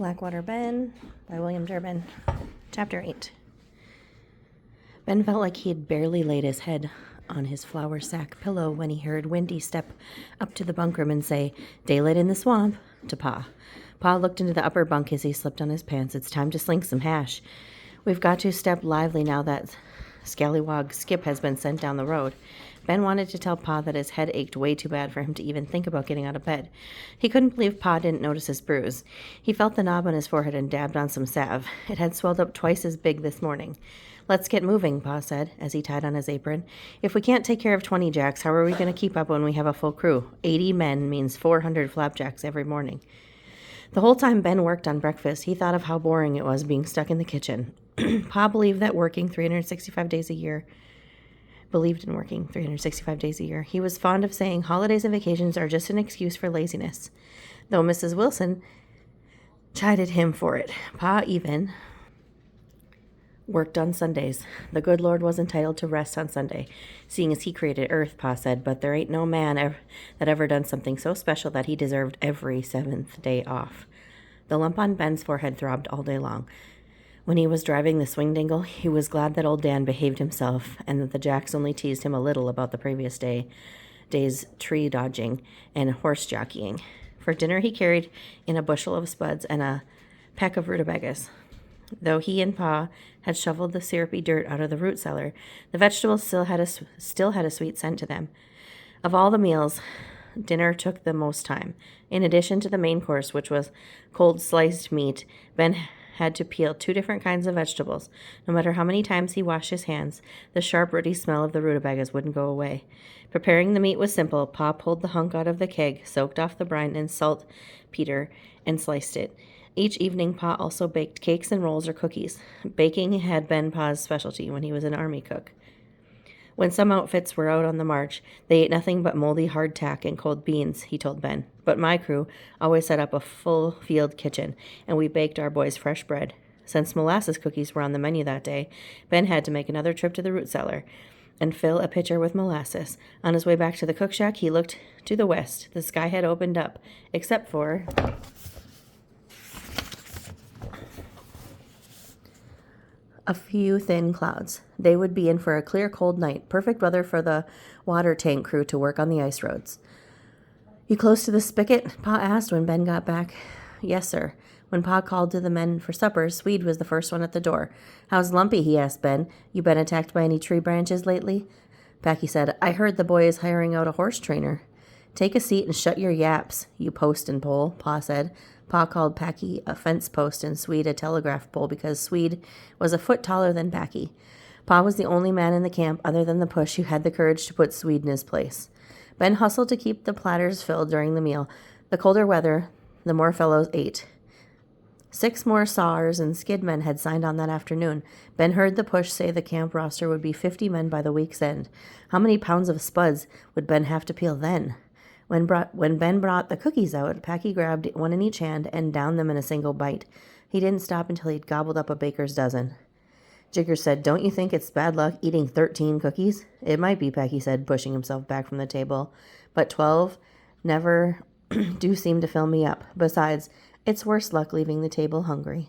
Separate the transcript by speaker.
Speaker 1: Blackwater Ben by William Durbin. Chapter 8. Ben felt like he had barely laid his head on his flour sack pillow when he heard Wendy step up to the bunk room and say, "Daylight in the swamp," to Pa. Pa looked into the upper bunk as he slipped on his pants. "It's time to sling some hash. We've got to step lively now that scallywag Skip has been sent down the road." Ben wanted to tell Pa that his head ached way too bad for him to even think about getting out of bed. He couldn't believe Pa didn't notice his bruise. He felt the knob on his forehead and dabbed on some salve. It had swelled up twice as big this morning. "Let's get moving," Pa said, as he tied on his apron. "If we can't take care of 20 jacks, how are we going to keep up when we have a full crew? 80 men means 400 flapjacks every morning." The whole time Ben worked on breakfast, he thought of how boring it was being stuck in the kitchen. Pa believed in working 365 days a year. He was fond of saying holidays and vacations are just an excuse for laziness, though Mrs. Wilson chided him for it. Pa even worked on Sundays. The good Lord was entitled to rest on Sunday, seeing as he created earth, Pa said, but there ain't no man that ever done something so special that he deserved every seventh day off. The lump on Ben's forehead throbbed all day long. When he was driving the swing dingle, he was glad that old Dan behaved himself and that the jacks only teased him a little about the previous day's tree dodging and horse jockeying. For dinner, he carried in a bushel of spuds and a peck of rutabagas. Though he and Pa had shoveled the syrupy dirt out of the root cellar, the vegetables still had a sweet scent to them. Of all the meals, dinner took the most time. In addition to the main course, which was cold sliced meat, Ben had to peel 2 different kinds of vegetables. No matter how many times he washed his hands, the sharp, rooty smell of the rutabagas wouldn't go away. Preparing the meat was simple. Pa pulled the hunk out of the keg, soaked off the brine in saltpeter, and sliced it. Each evening, Pa also baked cakes and rolls or cookies. Baking had been Pa's specialty when he was an army cook. When some outfits were out on the march, they ate nothing but moldy hardtack and cold beans, he told Ben. But my crew always set up a full field kitchen, and we baked our boys fresh bread. Since molasses cookies were on the menu that day, Ben had to make another trip to the root cellar and fill a pitcher with molasses. On his way back to the cook shack, he looked to the west. The sky had opened up, except for a few thin clouds. They would be in for a clear, cold night, perfect weather for the water tank crew to work on the ice roads. "You close to the spigot?" Pa asked when Ben got back. "Yes, sir." When Pa called to the men for supper, Swede was the first one at the door. "How's Lumpy?" he asked Ben. "You been attacked by any tree branches lately?" Packy said, "I heard the boy is hiring out a horse trainer." "Take a seat and shut your yaps, you post and pole," Pa said. Pa called Packy a fence post and Swede a telegraph pole because Swede was a foot taller than Packy. Pa was the only man in the camp other than the push who had the courage to put Swede in his place. Ben hustled to keep the platters filled during the meal. The colder weather, the more fellows ate. 6 more sawers and skid men had signed on that afternoon. Ben heard the push say the camp roster would be 50 men by the week's end. How many pounds of spuds would Ben have to peel then? When Ben brought the cookies out, Packy grabbed one in each hand and downed them in a single bite. He didn't stop until he'd gobbled up a baker's dozen. Jigger said, "Don't you think it's bad luck eating 13 cookies?" "It might be," Packy said, pushing himself back from the table. "But 12 never do seem to fill me up. Besides, it's worse luck leaving the table hungry."